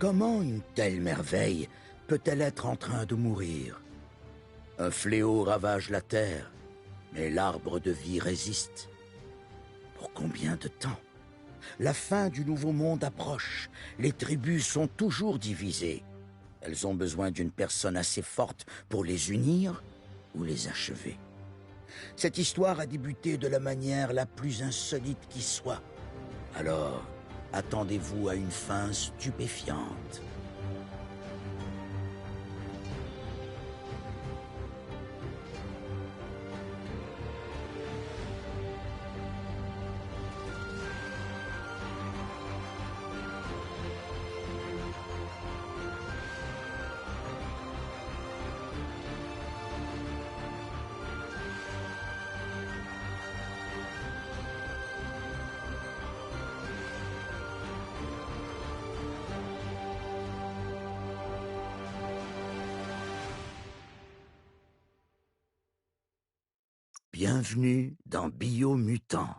Comment une telle merveille peut-elle être en train de mourir? Un fléau ravage la terre, mais l'arbre de vie résiste. Pour combien de temps? La fin du nouveau monde approche. Les tribus sont toujours divisées. Elles ont besoin d'une personne assez forte pour les unir ou les achever. Cette histoire a débuté de la manière la plus insolite qui soit. Alors, attendez-vous à une fin stupéfiante. Bienvenue dans Biomutant.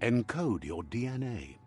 Encode your DNA.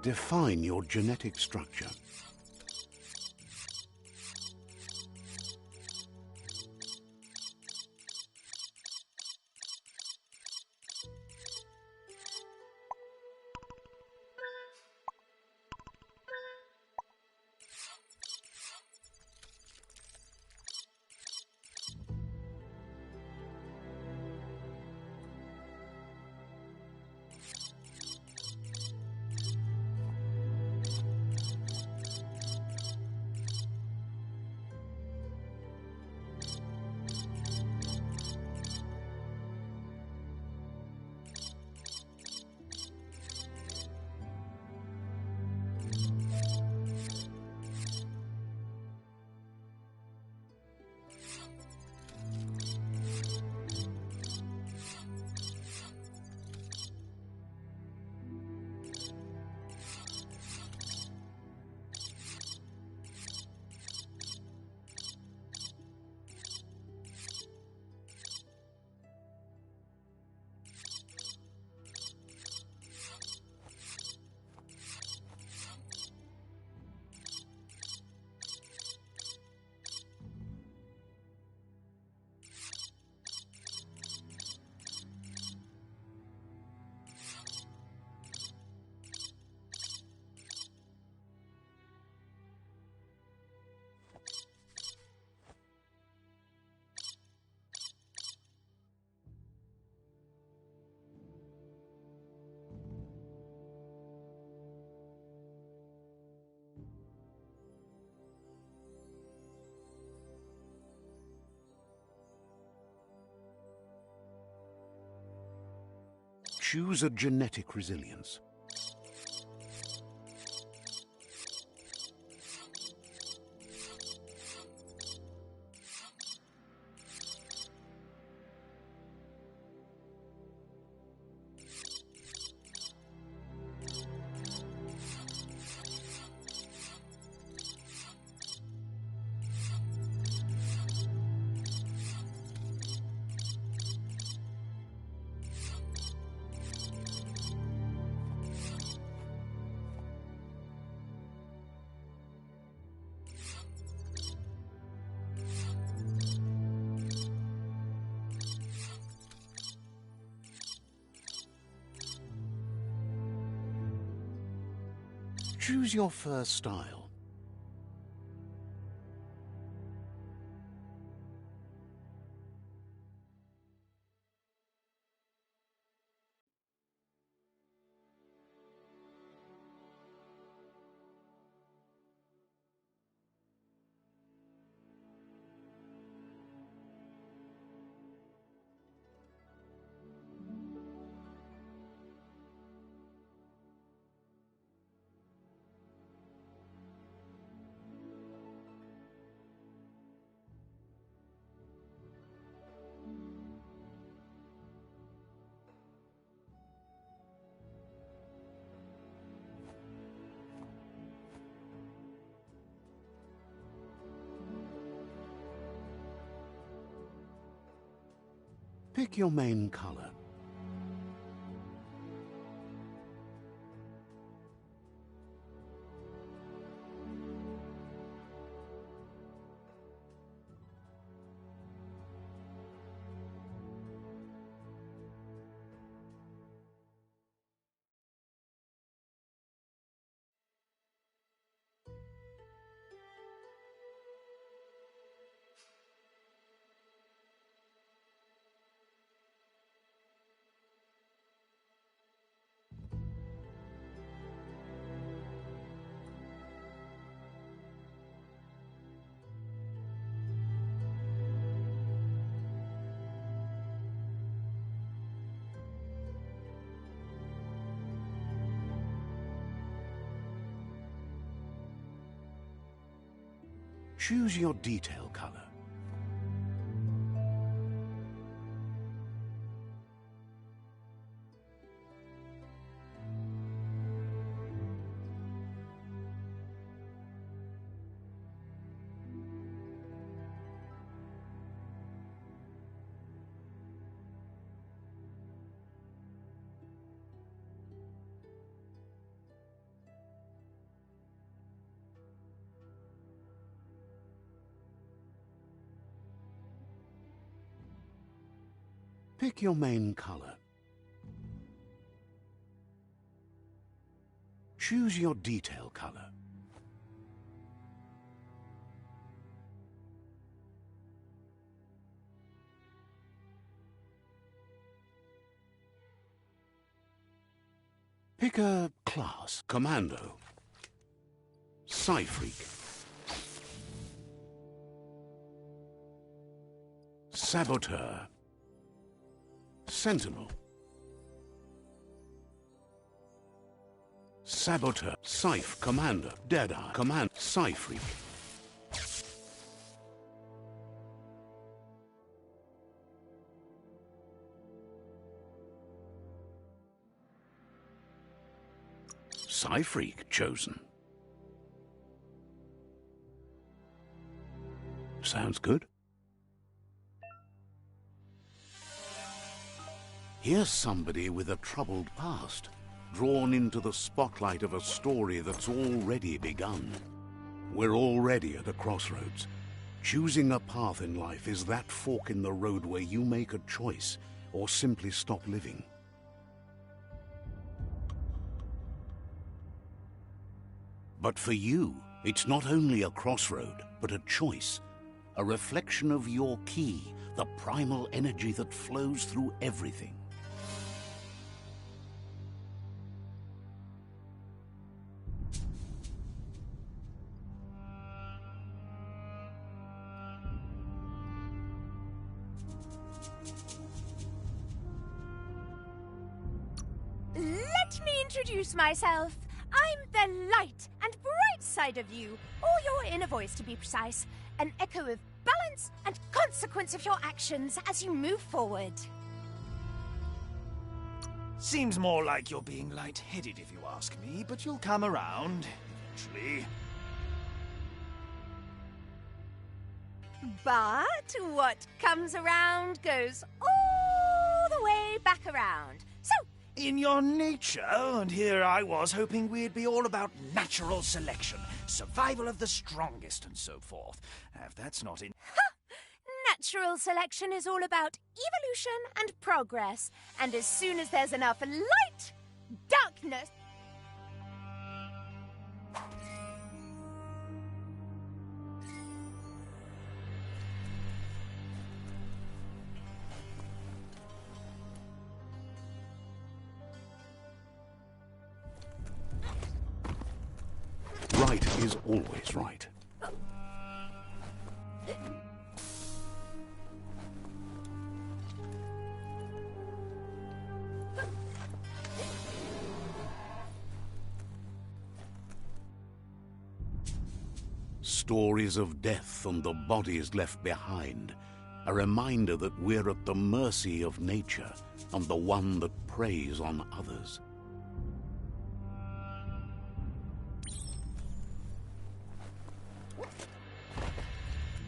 Define your genetic structure. Choose a genetic resilience. Choose your fur style. Pick your main color. Choose your detail color. Pick your main color. Choose your detail color. Pick a class. Commando. Psy-Freak. Saboteur. Sentinel. Saboteur. Scythe. Commander. Deadeye. Command. Psy-Freak. Psy-Freak chosen. Sounds good. Here's somebody with a troubled past, drawn into the spotlight of a story that's already begun. We're already at a crossroads. Choosing a path in life is that fork in the road where you make a choice or simply stop living. But for you, it's not only a crossroad, but a choice. A reflection of your key, the primal energy that flows through everything. Let me introduce myself. I'm the light and bright side of you, or your inner voice to be precise, an echo of balance and consequence of your actions as you move forward. Seems more like you're being light-headed if you ask me, but you'll come around, eventually. But what comes around goes all the way back around. So, In your nature, and here I was hoping we'd be all about natural selection, survival of the strongest and so forth. If that's not in... natural selection is all about evolution and progress. And as soon as there's enough light, darkness... Right is always right. Stories of death and the bodies left behind, a reminder that we're at the mercy of nature and the one that preys on others.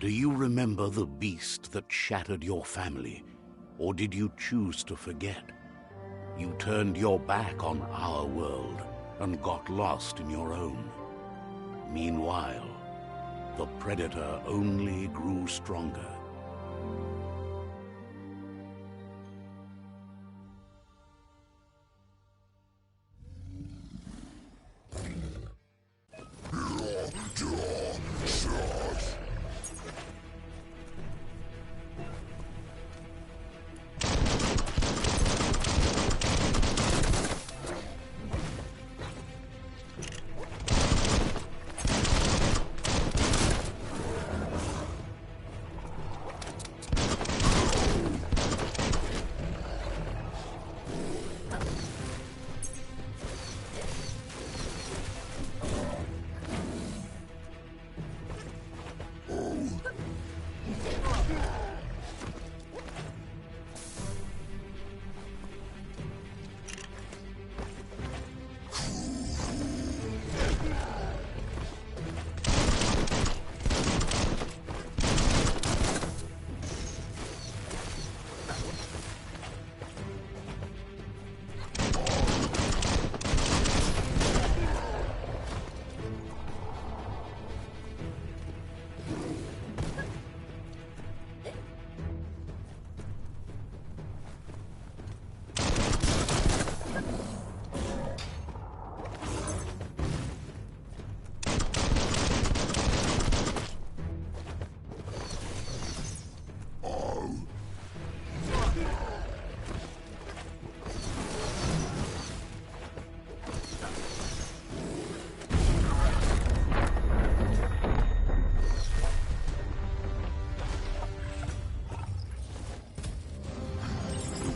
Do you remember the beast that shattered your family, or did you choose to forget? You turned your back on our world and got lost in your own. Meanwhile, the predator only grew stronger.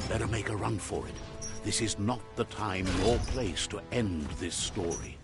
Better make a run for it. This is not the time nor place to end this story.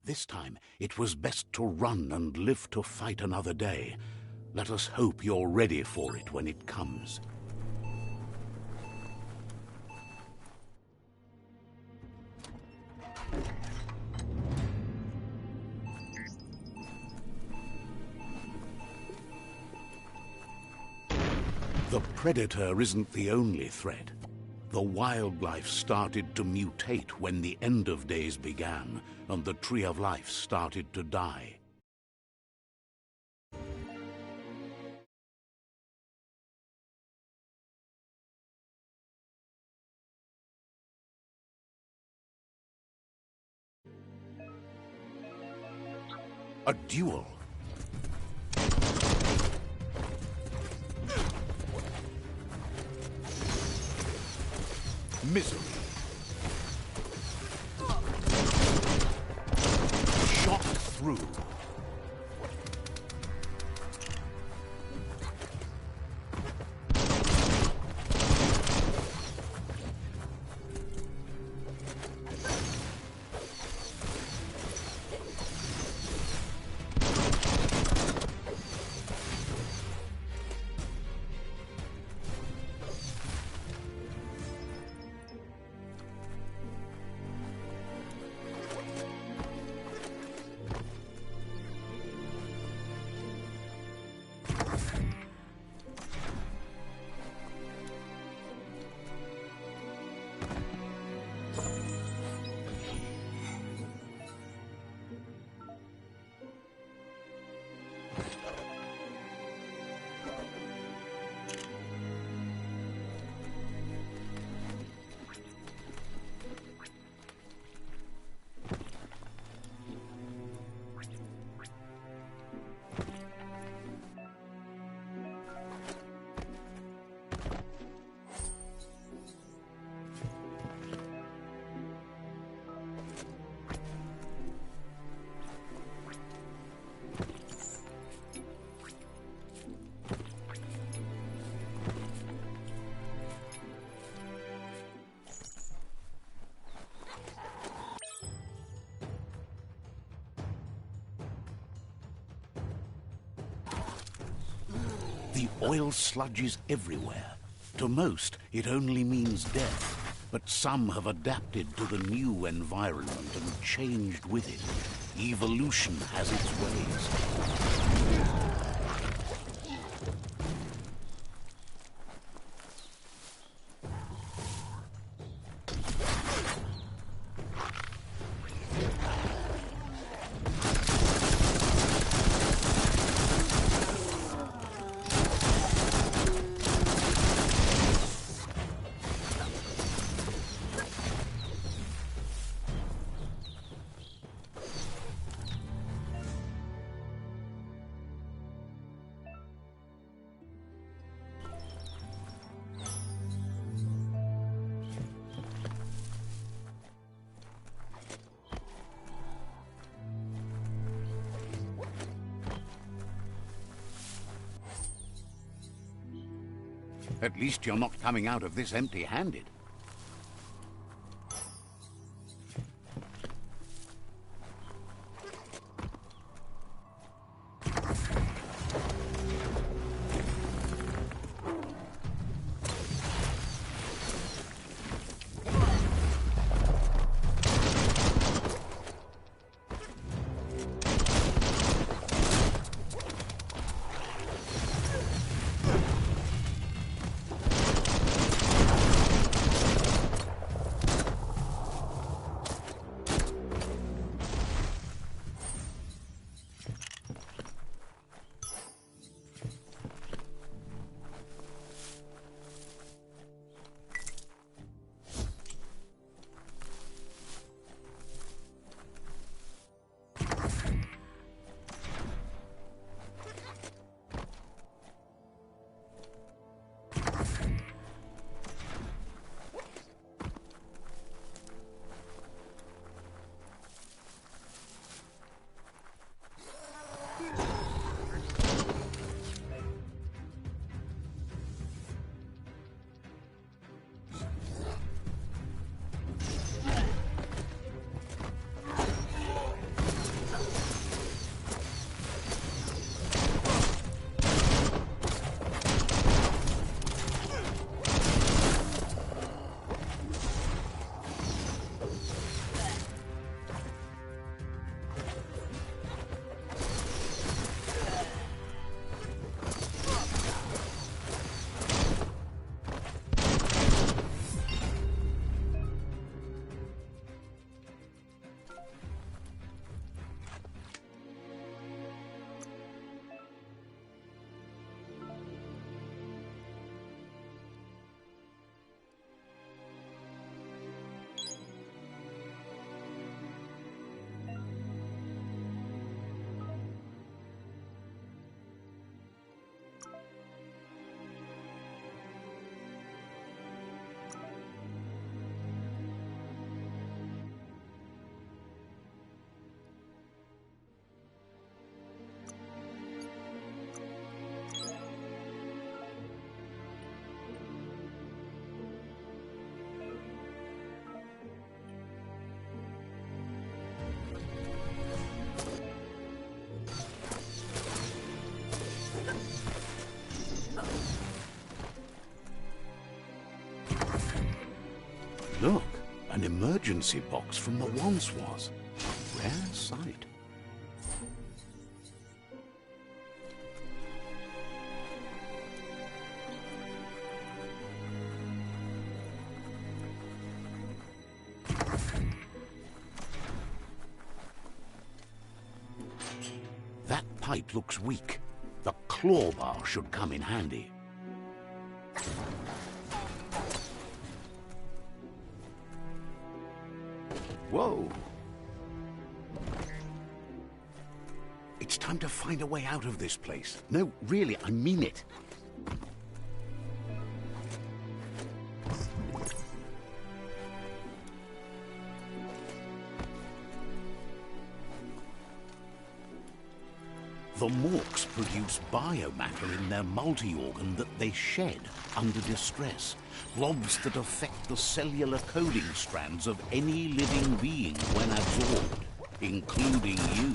This time, it was best to run and live to fight another day. Let us hope you're ready for it when it comes. The predator isn't the only threat. The wildlife started to mutate when the end of days began, and the tree of life started to die. A duel. Misery. Shot through. The oil sludges everywhere. To most, it only means death, but some have adapted to the new environment and changed with it. Evolution has its ways. At least you're not coming out of this empty-handed. emergency box from the once was. A rare sight. That pipe looks weak. The claw bar should come in handy. Whoa! It's time to find a way out of this place. No, really, I mean it. The Morks produce biomatter in their multi-organ that they shed under distress. Blobs that affect the cellular coding strands of any living being when absorbed, including you.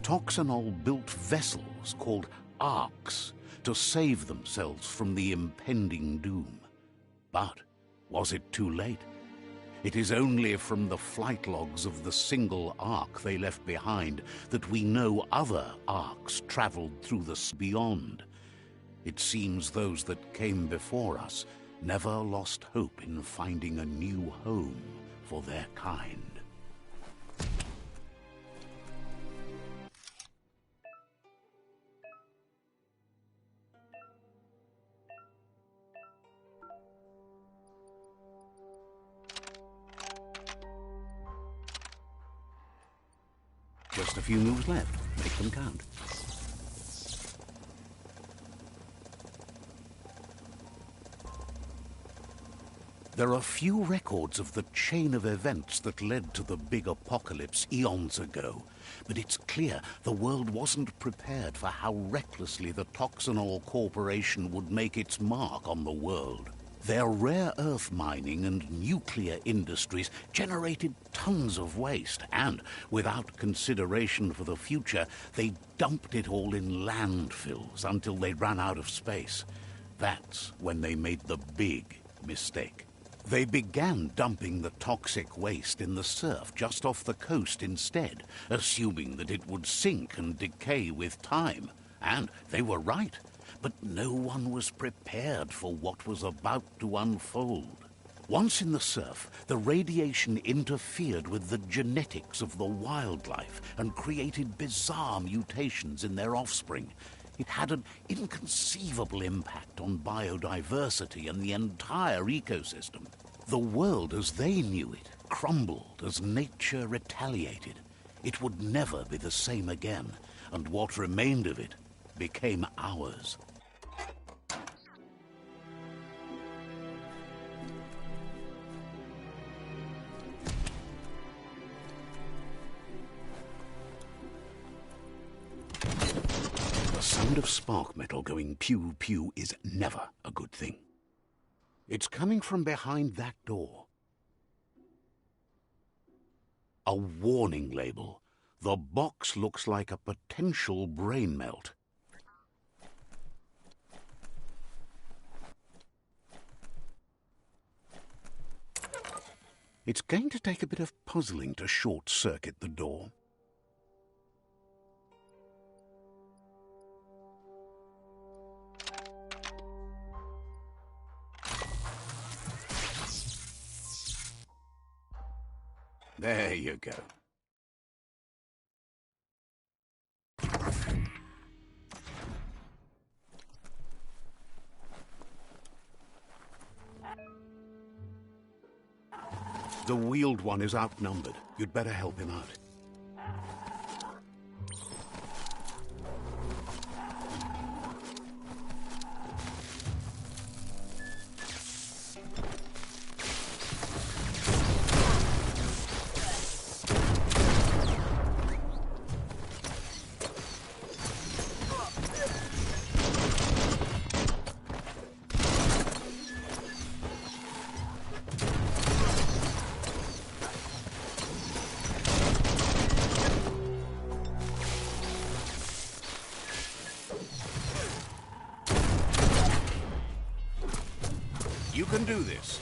Toxanol built vessels called arks to save themselves from the impending doom. But was it too late? It is only from the flight logs of the single ark they left behind that we know other arks traveled through the beyond. It seems those that came before us never lost hope in finding a new home for their kind. Just a few moves left. Make them count. There are few records of the chain of events that led to the big apocalypse eons ago, but it's clear the world wasn't prepared for how recklessly the Toxanol Corporation would make its mark on the world. Their rare earth mining and nuclear industries generated tons of waste, and, without consideration for the future, they dumped it all in landfills until they ran out of space. That's when they made the big mistake. They began dumping the toxic waste in the surf just off the coast instead, assuming that it would sink and decay with time. And they were right. But no one was prepared for what was about to unfold. Once in the surf, the radiation interfered with the genetics of the wildlife and created bizarre mutations in their offspring. It had an inconceivable impact on biodiversity and the entire ecosystem. The world as they knew it crumbled as nature retaliated. It would never be the same again, and what remained of it became ours. The sound of spark metal going pew-pew is never a good thing. It's coming from behind that door. A warning label. The box looks like a potential brain melt. It's going to take a bit of puzzling to short-circuit the door. There you go. The wheeled one is outnumbered. You'd better help him out. You can do this.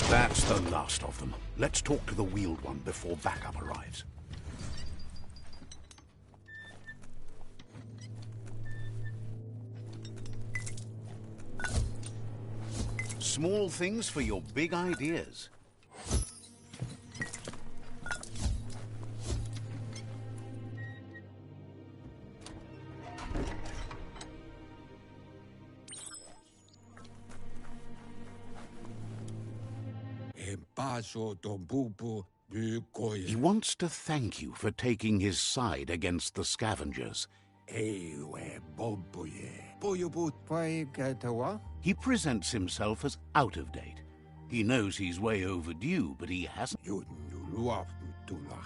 That's the last of them. Let's talk to the wheeled one before backup arrives. Small things for your big ideas. He wants to thank you for taking his side against the scavengers. He presents himself as out of date. He knows he's way overdue, but he hasn't.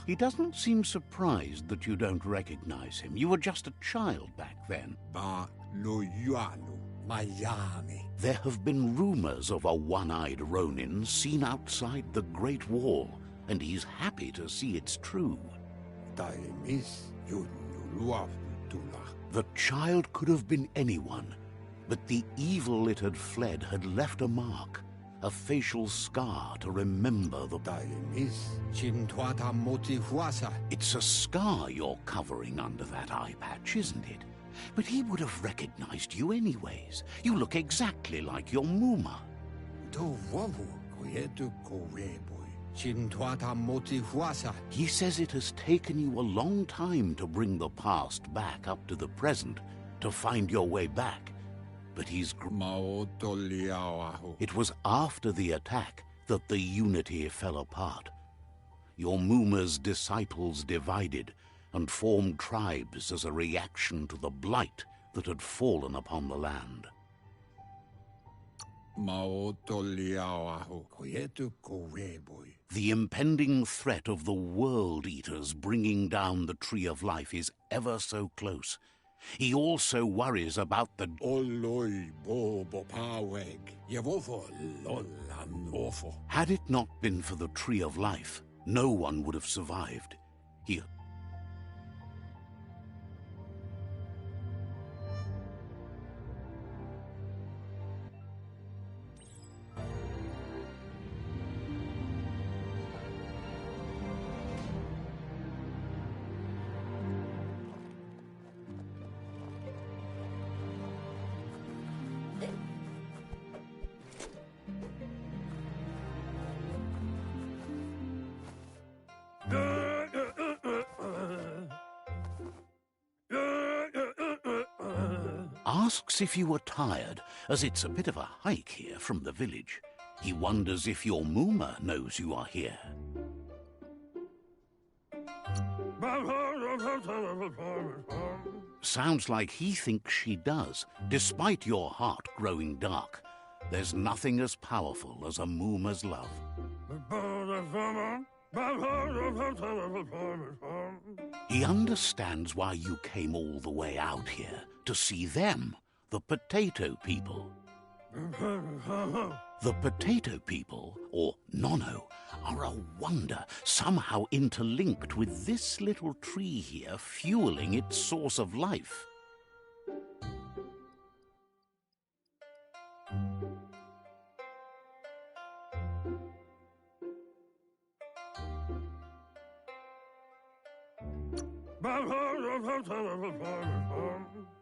He doesn't seem surprised that you don't recognize him. You were just a child back then. There have been rumors of a one-eyed Ronin seen outside the Great Wall, and he's happy to see it's true. The child could have been anyone, but the evil it had fled had left a mark, a facial scar to remember the... It's a scar you're covering under that eye patch, isn't it? But he would have recognized you anyways. You look exactly like your Muma. He says it has taken you a long time to bring the past back up to the present, to find your way back. But he's... It was after the attack that the unity fell apart. Your Muma's disciples divided and formed tribes as a reaction to the blight that had fallen upon the land. The impending threat of the World Eaters bringing down the Tree of Life is ever so close. He also worries about the... Had it not been for the Tree of Life, no one would have survived. He... Asks if you were tired, as it's a bit of a hike here from the village. He wonders if your Muma knows you are here. Sounds like he thinks she does, despite your heart growing dark. There's nothing as powerful as a Muma's love. He understands why you came all the way out here, to see them, the potato people. The potato people, or Nono, are a wonder, somehow interlinked with this little tree here fueling its source of life.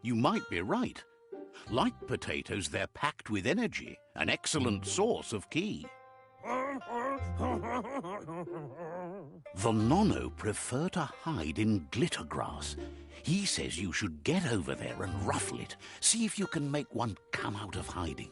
You might be right. Like potatoes, they're packed with energy, an excellent source of ki. The Nono prefer to hide in glitter grass. He says you should get over there and ruffle it. See if you can make one come out of hiding.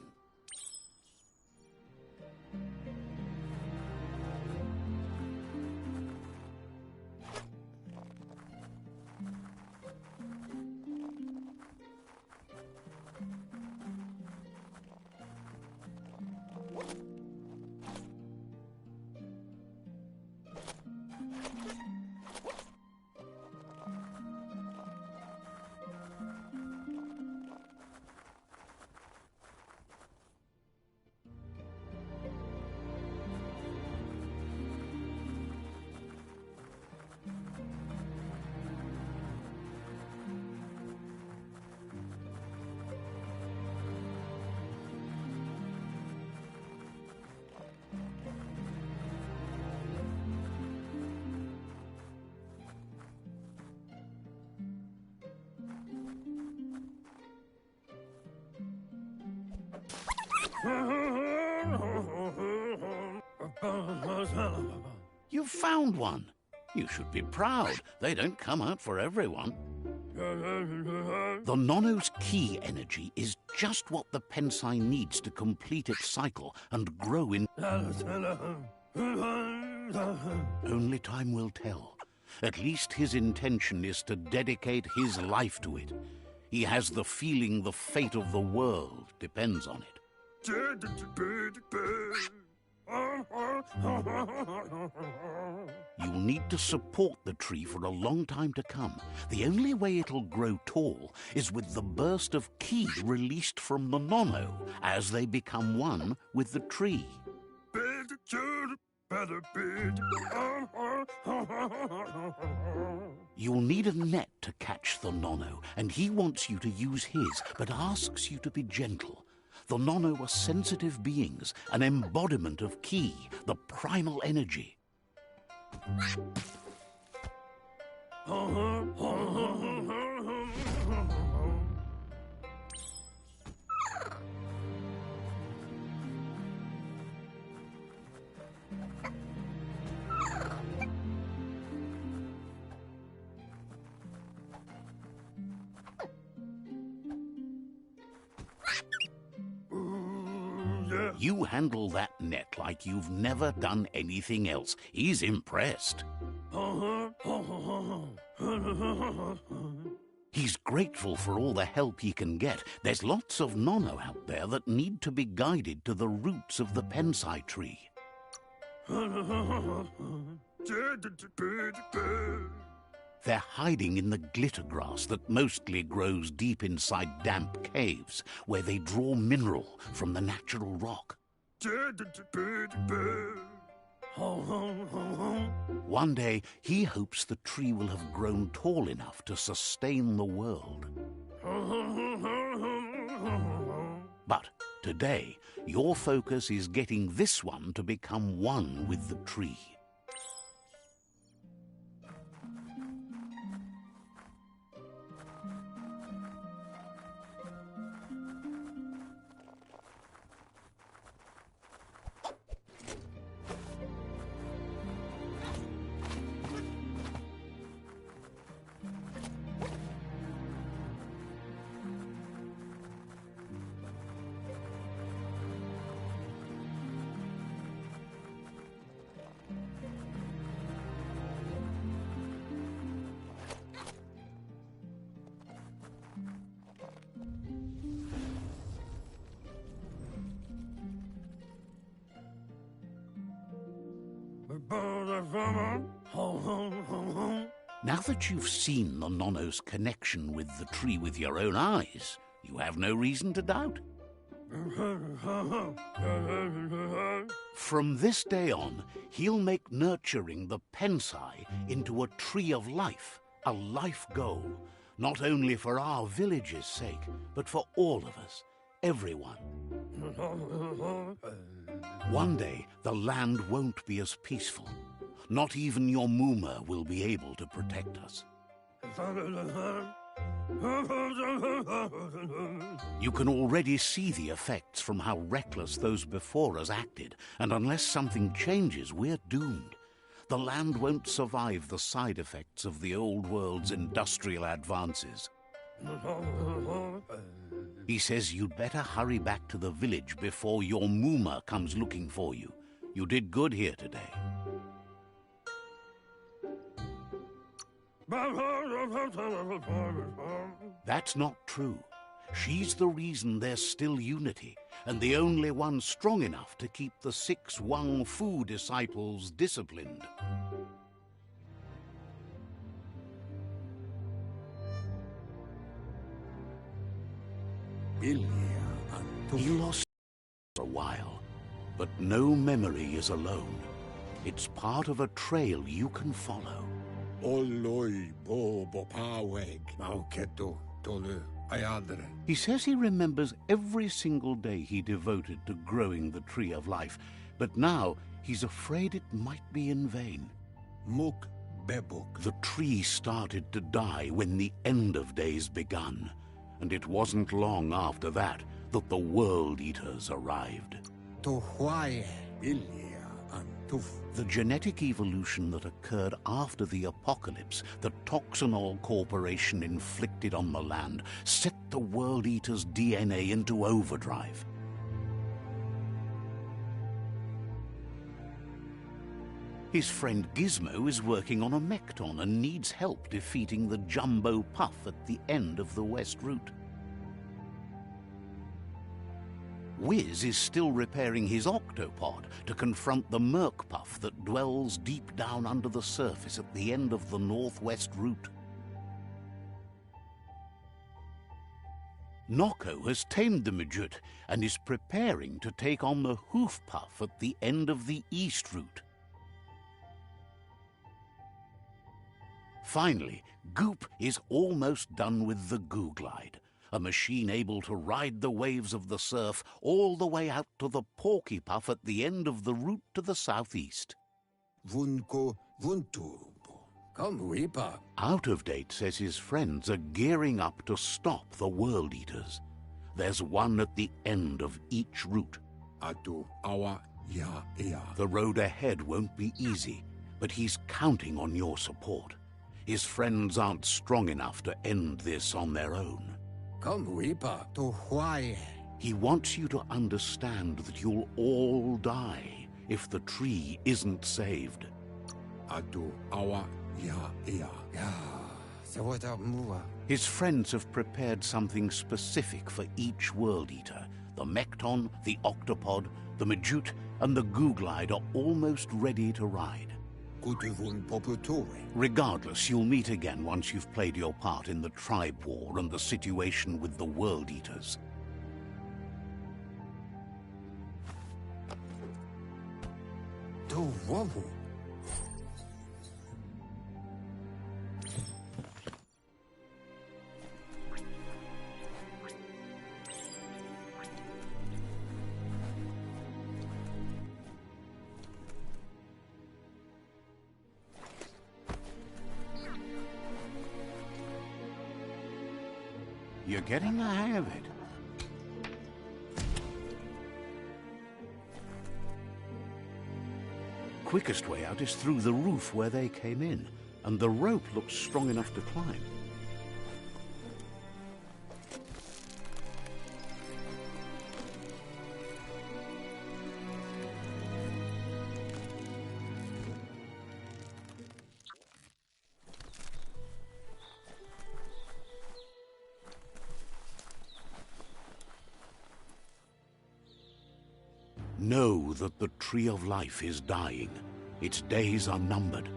You've found one. You should be proud. They don't come out for everyone. The Nono's ki energy is just what the Pensai needs to complete its cycle and grow in... Only time will tell. At least his intention is to dedicate his life to it. He has the feeling the fate of the world depends on it. You'll need to support the tree for a long time to come. The only way it'll grow tall is with the burst of ki released from the Nono as they become one with the tree. You'll need a net to catch the Nono, and he wants you to use his, but asks you to be gentle. The Nono are sensitive beings, an embodiment of ki, the primal energy. You handle that net like you've never done anything else. He's impressed. He's grateful for all the help he can get. There's lots of Nono out there that need to be guided to the roots of the Pensai tree. They're hiding in the glitter grass that mostly grows deep inside damp caves, where they draw mineral from the natural rock. One day, he hopes the tree will have grown tall enough to sustain the world. But today, your focus is getting this one to become one with the tree. Now that you've seen the Nono's connection with the tree with your own eyes, you have no reason to doubt. From this day on, he'll make nurturing the Pensai into a tree of life, a life goal, not only for our village's sake, but for all of us, everyone. One day, the land won't be as peaceful. Not even your Muma will be able to protect us. You can already see the effects from how reckless those before us acted, and unless something changes, we're doomed. The land won't survive the side effects of the old world's industrial advances. He says you'd better hurry back to the village before your Muma comes looking for you. You did good here today. That's not true. She's the reason there's still unity, and the only one strong enough to keep the 6 Wang Fu disciples disciplined. He lost for a while, but no memory is alone. It's part of a trail you can follow. He says he remembers every single day he devoted to growing the Tree of Life, but now he's afraid it might be in vain. The tree started to die when the end of days begun, and it wasn't long after that that the World Eaters arrived. The genetic evolution that occurred after the apocalypse that Toxanol Corporation inflicted on the land set the World Eater's DNA into overdrive. His friend Gizmo is working on a Mekton and needs help defeating the Jumbo Puff at the end of the West Route. Wiz is still repairing his octopod to confront the Merc Puff that dwells deep down under the surface at the end of the Northwest Route. Noko has tamed the Midget and is preparing to take on the Hoof Puff at the end of the East Route. Finally, Goop is almost done with the Googlide, a machine able to ride the waves of the surf all the way out to the Porky Puff at the end of the route to the southeast. Out of Date says his friends are gearing up to stop the World Eaters. There's one at the end of each route. The road ahead won't be easy, but he's counting on your support. His friends aren't strong enough to end this on their own. He wants you to understand that you'll all die if the tree isn't saved. His friends have prepared something specific for each World Eater. The Mekton, the Octopod, the Majute, and the Googlide are almost ready to ride. Regardless, you'll meet again once you've played your part in the tribe war and the situation with the World Eaters. You're getting the hang of it. Quickest way out is through the roof where they came in, and the rope looks strong enough to climb. Know that the Tree of Life is dying. Its days are numbered.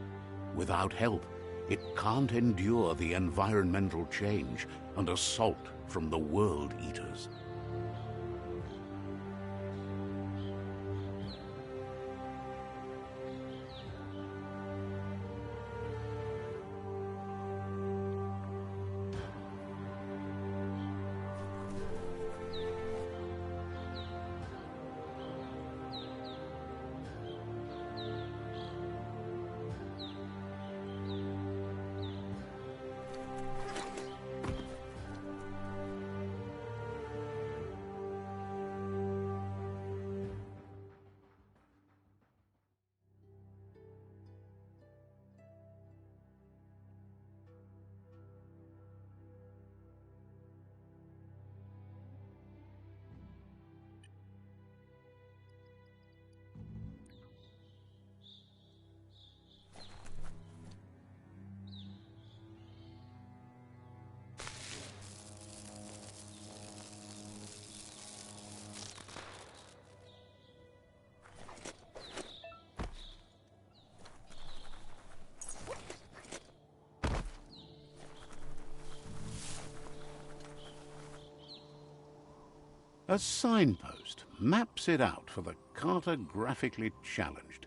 Without help, it can't endure the environmental change and assault from the World Eaters. A signpost maps it out for the cartographically challenged.